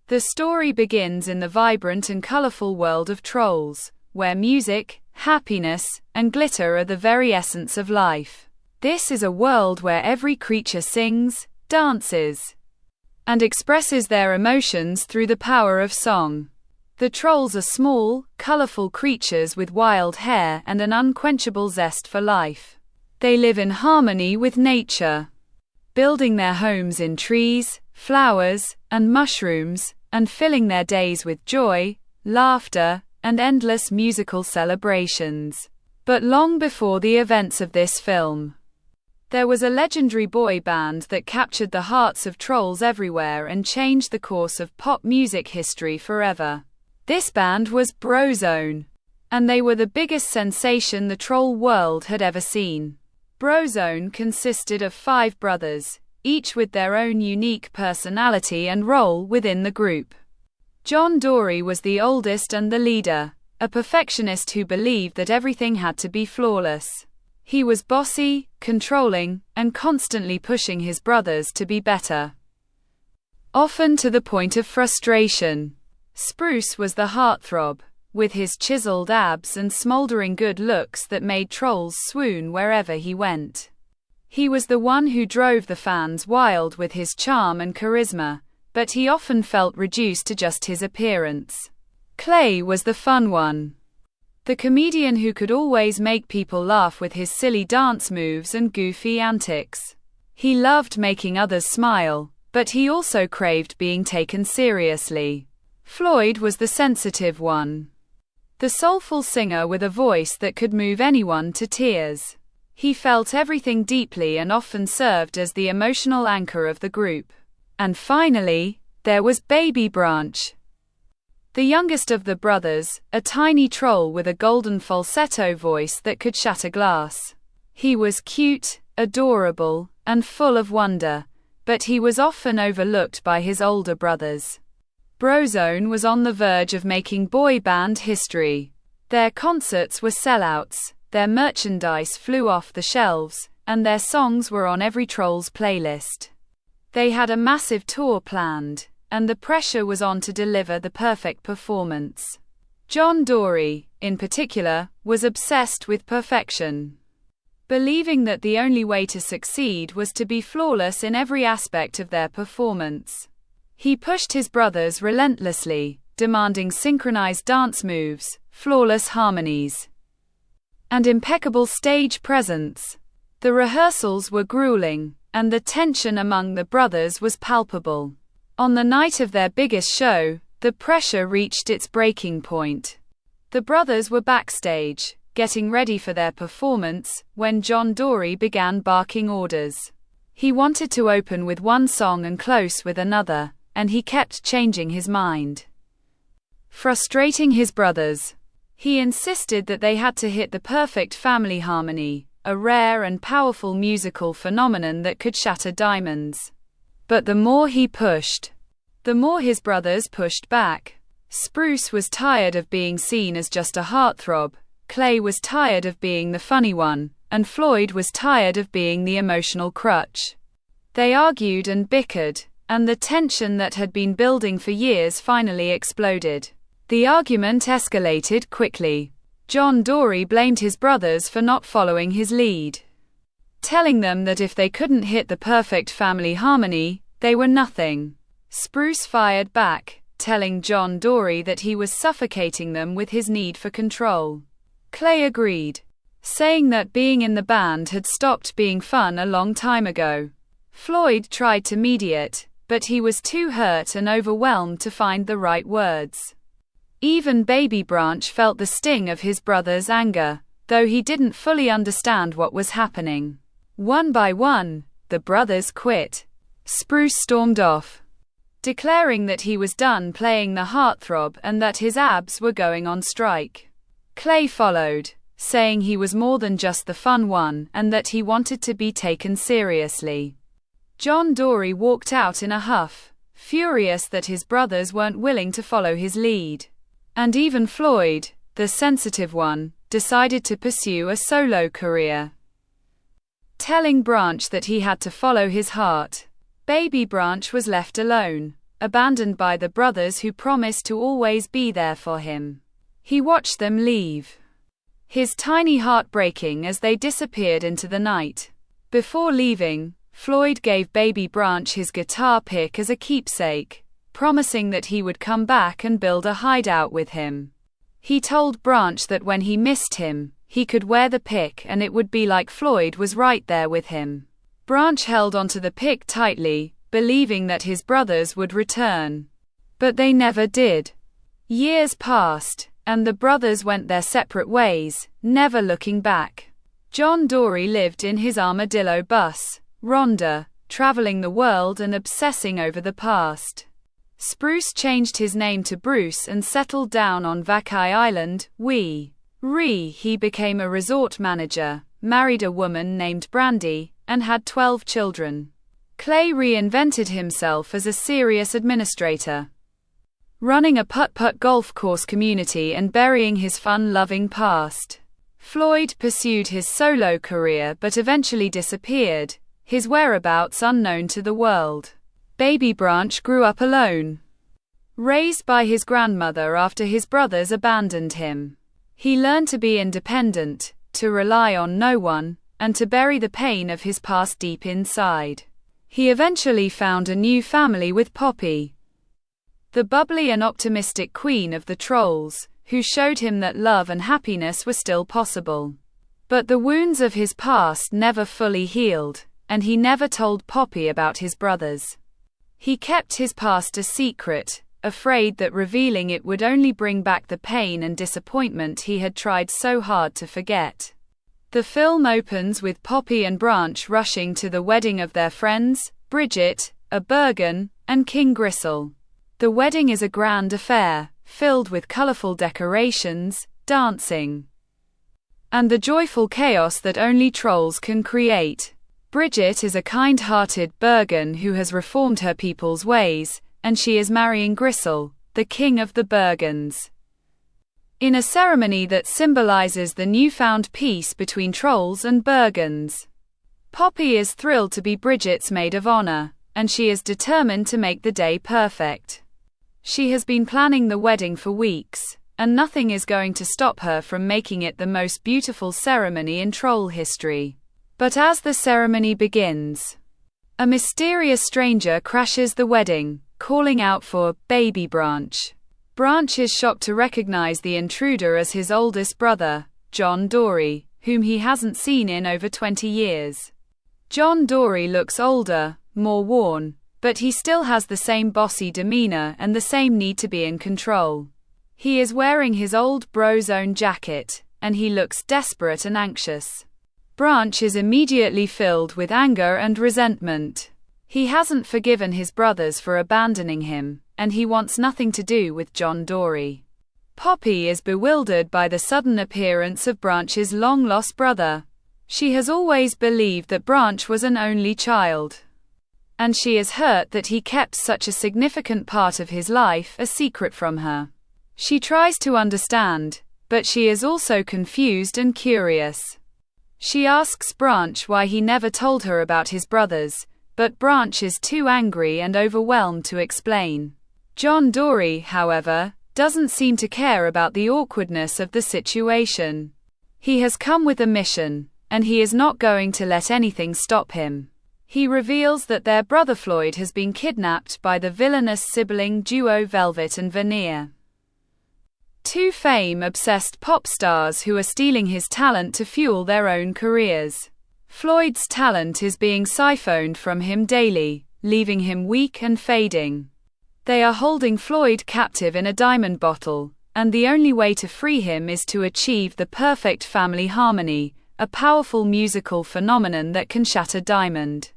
The story begins in the vibrant and colorful world of trolls, where music, happiness, and glitter are the very essence of life. This is a world where every creature sings, dances, and expresses their emotions through the power of song. The trolls are small, colorful creatures with wild hair and an unquenchable zest for life. They live in harmony with nature, building their homes in trees, flowers, and mushrooms, and filling their days with joy, laughter, and endless musical celebrations. But long before the events of this film, there was a legendary boy band that captured the hearts of trolls everywhere and changed the course of pop music history forever. This band was BroZone, and they were the biggest sensation the troll world had ever seen. BroZone consisted of 5 brothers, each with their own unique personality and role within the group. Dory was the oldest and the leader, a perfectionist who believed that everything had to be flawless. He was bossy, controlling, and constantly pushing his brothers to be better, often to the point of frustration. Spruce was the heartthrob, with his chiseled abs and smoldering good looks that made trolls swoon wherever he went. He was the one who drove the fans wild with his charm and charisma, but he often felt reduced to just his appearance. Clay was the fun one, the comedian who could always make people laugh with his silly dance moves and goofy antics. He loved making others smile, but he also craved being taken seriously. Floyd was the sensitive one, the soulful singer with a voice that could move anyone to tears. He felt everything deeply and often served as the emotional anchor of the group. And finally, there was Baby Branch, the youngest of the brothers, a tiny troll with a golden falsetto voice that could shatter glass. He was cute, adorable, and full of wonder, but he was often overlooked by his older brothers. BroZone was on the verge of making boy band history. Their concerts were sellouts, their merchandise flew off the shelves, and their songs were on every troll's playlist. They had a massive tour planned, and the pressure was on to deliver the perfect performance. Dory, in particular, was obsessed with perfection, believing that the only way to succeed was to be flawless in every aspect of their performance. He pushed his brothers relentlessly, demanding synchronized dance moves, flawless harmonies, and impeccable stage presence. The rehearsals were grueling, and the tension among the brothers was palpable. On the night of their biggest show, the pressure reached its breaking point. The brothers were backstage, getting ready for their performance, when Dory began barking orders. He wanted to open with one song and close with another, and he kept changing his mind, frustrating his brothers. He insisted that they had to hit the perfect family harmony, a rare and powerful musical phenomenon that could shatter diamonds. But the more he pushed, the more his brothers pushed back. Spruce was tired of being seen as just a heartthrob, Clay was tired of being the funny one, and Floyd was tired of being the emotional crutch. They argued and bickered, and the tension that had been building for years finally exploded. The argument escalated quickly. Dory blamed his brothers for not following his lead, telling them that if they couldn't hit the perfect family harmony, they were nothing. Spruce fired back, telling Dory that he was suffocating them with his need for control. Clay agreed, saying that being in the band had stopped being fun a long time ago. Floyd tried to mediate, but he was too hurt and overwhelmed to find the right words. Even Baby Branch felt the sting of his brother's anger, though he didn't fully understand what was happening. One by one, the brothers quit. Spruce stormed off, declaring that he was done playing the heartthrob and that his abs were going on strike. Clay followed, saying he was more than just the fun one and that he wanted to be taken seriously. Dory walked out in a huff, furious that his brothers weren't willing to follow his lead. And even Floyd, the sensitive one, decided to pursue a solo career, telling Branch that he had to follow his heart. Baby Branch was left alone, abandoned by the brothers who promised to always be there for him. He watched them leave, his tiny heart breaking as they disappeared into the night. Before leaving, Floyd gave baby Branch his guitar pick as a keepsake, promising that he would come back and build a hideout with him. He told Branch that when he missed him, he could wear the pick and it would be like Floyd was right there with him. Branch held onto the pick tightly, believing that his brothers would return. But they never did. Years passed, and the brothers went their separate ways, never looking back. John Dory lived in his armadillo bus, Rhonda, traveling the world and obsessing over the past. Spruce changed his name to Bruce and settled down on Vakai Island, he became a resort manager, married a woman named Brandy, and had 12 children. Clay reinvented himself as a serious administrator, running a putt-putt golf course community and burying his fun-loving past. Floyd pursued his solo career but eventually disappeared, his whereabouts unknown to the world. Baby Branch grew up alone, raised by his grandmother after his brothers abandoned him. He learned to be independent, to rely on no one, and to bury the pain of his past deep inside. He eventually found a new family with Poppy, the bubbly and optimistic queen of the trolls, who showed him that love and happiness were still possible. But the wounds of his past never fully healed, and he never told Poppy about his brothers. He kept his past a secret, afraid that revealing it would only bring back the pain and disappointment he had tried so hard to forget. The film opens with Poppy and Branch rushing to the wedding of their friends, Bridget, a Bergen, and King Gristle. The wedding is a grand affair, filled with colorful decorations, dancing, and the joyful chaos that only trolls can create. Bridget is a kind-hearted Bergen who has reformed her people's ways, and she is marrying Gristle, the king of the Bergens, in a ceremony that symbolizes the newfound peace between trolls and Bergens. Poppy is thrilled to be Bridget's maid of honor, and she is determined to make the day perfect. She has been planning the wedding for weeks, and nothing is going to stop her from making it the most beautiful ceremony in troll history. But as the ceremony begins, a mysterious stranger crashes the wedding, calling out for Baby Branch. Branch is shocked to recognize the intruder as his oldest brother, John Dory, whom he hasn't seen in over 20 years. John Dory looks older, more worn, but he still has the same bossy demeanor and the same need to be in control. He is wearing his old BroZone's jacket, and he looks desperate and anxious. Branch is immediately filled with anger and resentment. He hasn't forgiven his brothers for abandoning him, and he wants nothing to do with John Dory. Poppy is bewildered by the sudden appearance of Branch's long-lost brother. She has always believed that Branch was an only child, and she is hurt that he kept such a significant part of his life a secret from her. She tries to understand, but she is also confused and curious. She asks Branch why he never told her about his brothers, but Branch is too angry and overwhelmed to explain. John Dory, however, doesn't seem to care about the awkwardness of the situation. He has come with a mission, and he is not going to let anything stop him. He reveals that their brother Floyd has been kidnapped by the villainous sibling duo Velvet and Veneer, two fame-obsessed pop stars who are stealing his talent to fuel their own careers. Floyd's talent is being siphoned from him daily, leaving him weak and fading. They are holding Floyd captive in a diamond bottle, and the only way to free him is to achieve the perfect family harmony, a powerful musical phenomenon that can shatter Diamond.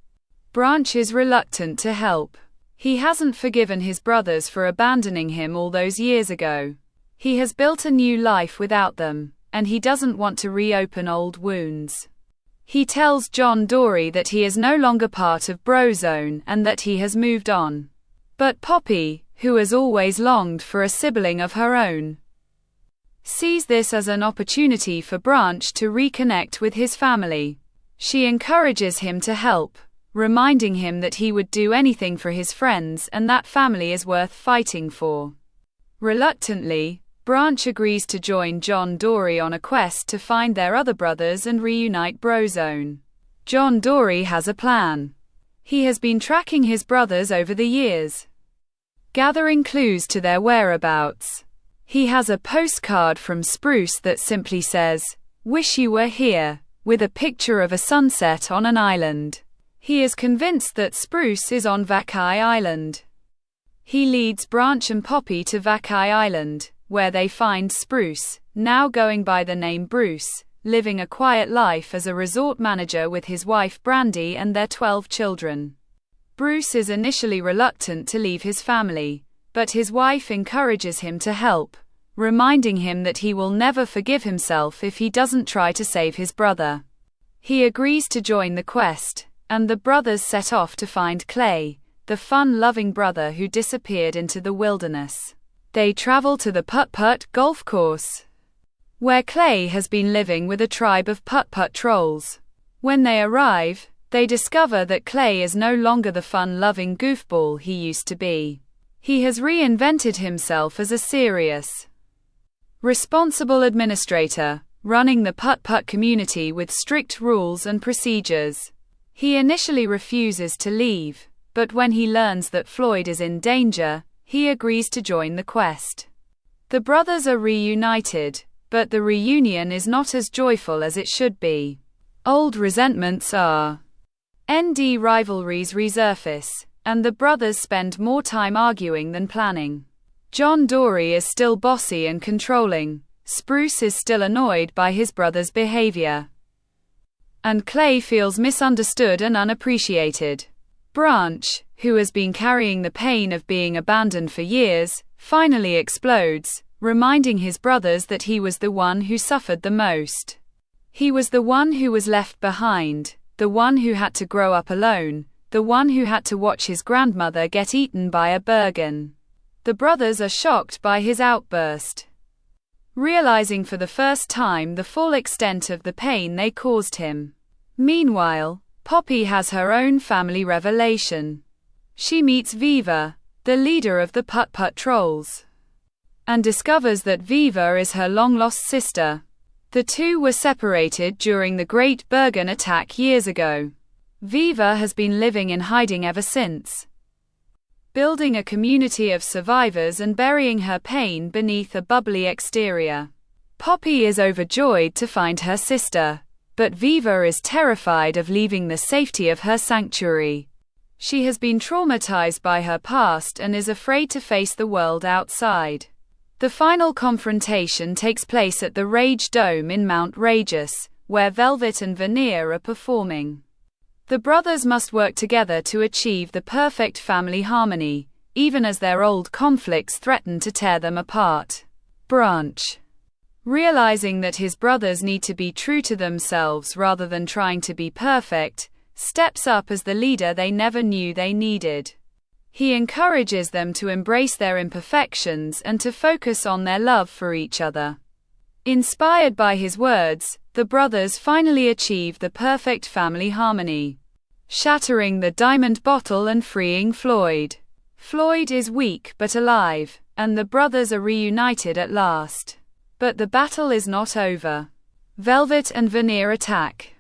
Branch is reluctant to help. He hasn't forgiven his brothers for abandoning him all those years ago. He has built a new life without them, and he doesn't want to reopen old wounds. He tells John Dory that he is no longer part of BroZone and that he has moved on. But Poppy, who has always longed for a sibling of her own, sees this as an opportunity for Branch to reconnect with his family. She encourages him to help, reminding him that he would do anything for his friends and that family is worth fighting for. Reluctantly, Branch agrees to join John Dory on a quest to find their other brothers and reunite BroZone. John Dory has a plan. He has been tracking his brothers over the years, gathering clues to their whereabouts. He has a postcard from Spruce that simply says, "Wish you were here," with a picture of a sunset on an island. He is convinced that Spruce is on Vakai Island. He leads Branch and Poppy to Vakai Island, where they find Spruce, now going by the name Bruce, living a quiet life as a resort manager with his wife Brandy and their 12 children. Bruce is initially reluctant to leave his family, but his wife encourages him to help, reminding him that he will never forgive himself if he doesn't try to save his brother. He agrees to join the quest, and the brothers set off to find Clay, the fun-loving brother who disappeared into the wilderness. They travel to the Putt-Putt golf course, where Clay has been living with a tribe of Putt-Putt trolls. When they arrive, they discover that Clay is no longer the fun-loving goofball he used to be. He has reinvented himself as a serious, responsible administrator, running the Putt-Putt community with strict rules and procedures. He initially refuses to leave, but when he learns that Floyd is in danger, he agrees to join the quest. The brothers are reunited, but the reunion is not as joyful as it should be. Old resentments rivalries resurface, and the brothers spend more time arguing than planning. John Dory is still bossy and controlling, Spruce is still annoyed by his brother's behavior, and Clay feels misunderstood and unappreciated. Branch, who has been carrying the pain of being abandoned for years, finally explodes, reminding his brothers that he was the one who suffered the most. He was the one who was left behind, the one who had to grow up alone, the one who had to watch his grandmother get eaten by a Bergen. The brothers are shocked by his outburst, realizing for the first time the full extent of the pain they caused him. Meanwhile, Poppy has her own family revelation. She meets Viva, the leader of the Putt-Putt trolls, and discovers that Viva is her long-lost sister. The two were separated during the Great Bergen attack years ago. Viva has been living in hiding ever since, building a community of survivors and burying her pain beneath a bubbly exterior. Poppy is overjoyed to find her sister, but Viva is terrified of leaving the safety of her sanctuary. She has been traumatized by her past and is afraid to face the world outside. The final confrontation takes place at the Rage Dome in Mount Rageous, where Velvet and Veneer are performing. The brothers must work together to achieve the perfect family harmony, even as their old conflicts threaten to tear them apart. Branch, realizing that his brothers need to be true to themselves rather than trying to be perfect, steps up as the leader they never knew they needed. He encourages them to embrace their imperfections and to focus on their love for each other. Inspired by his words, the brothers finally achieve the perfect family harmony, shattering the diamond bottle and freeing Floyd. Floyd is weak but alive, and the brothers are reunited at last. But the battle is not over. Velvet and Veneer attack,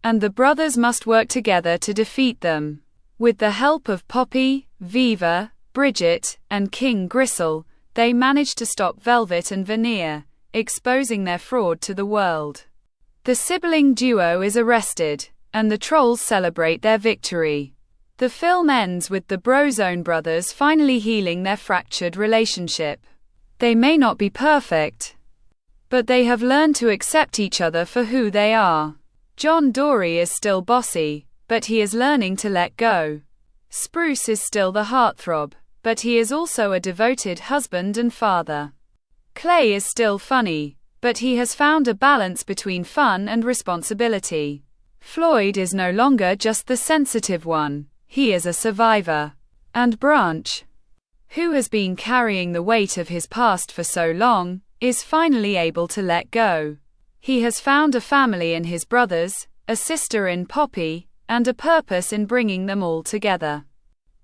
and the brothers must work together to defeat them. With the help of Poppy, Viva, Bridget, and King Gristle, they manage to stop Velvet and Veneer, exposing their fraud to the world. The sibling duo is arrested, and the trolls celebrate their victory. The film ends with the BroZone brothers finally healing their fractured relationship. They may not be perfect, but they have learned to accept each other for who they are. John Dory is still bossy, but he is learning to let go. Spruce is still the heartthrob, but he is also a devoted husband and father. Clay is still funny, but he has found a balance between fun and responsibility. Floyd is no longer just the sensitive one, he is a survivor. And Branch, who has been carrying the weight of his past for so long, is finally able to let go. He has found a family in his brothers, a sister in Poppy, and a purpose in bringing them all together.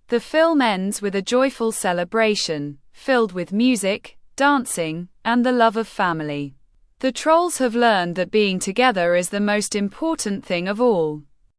The film ends with a joyful celebration, filled with music, dancing, and the love of family. The trolls have learned that being together is the most important thing of all.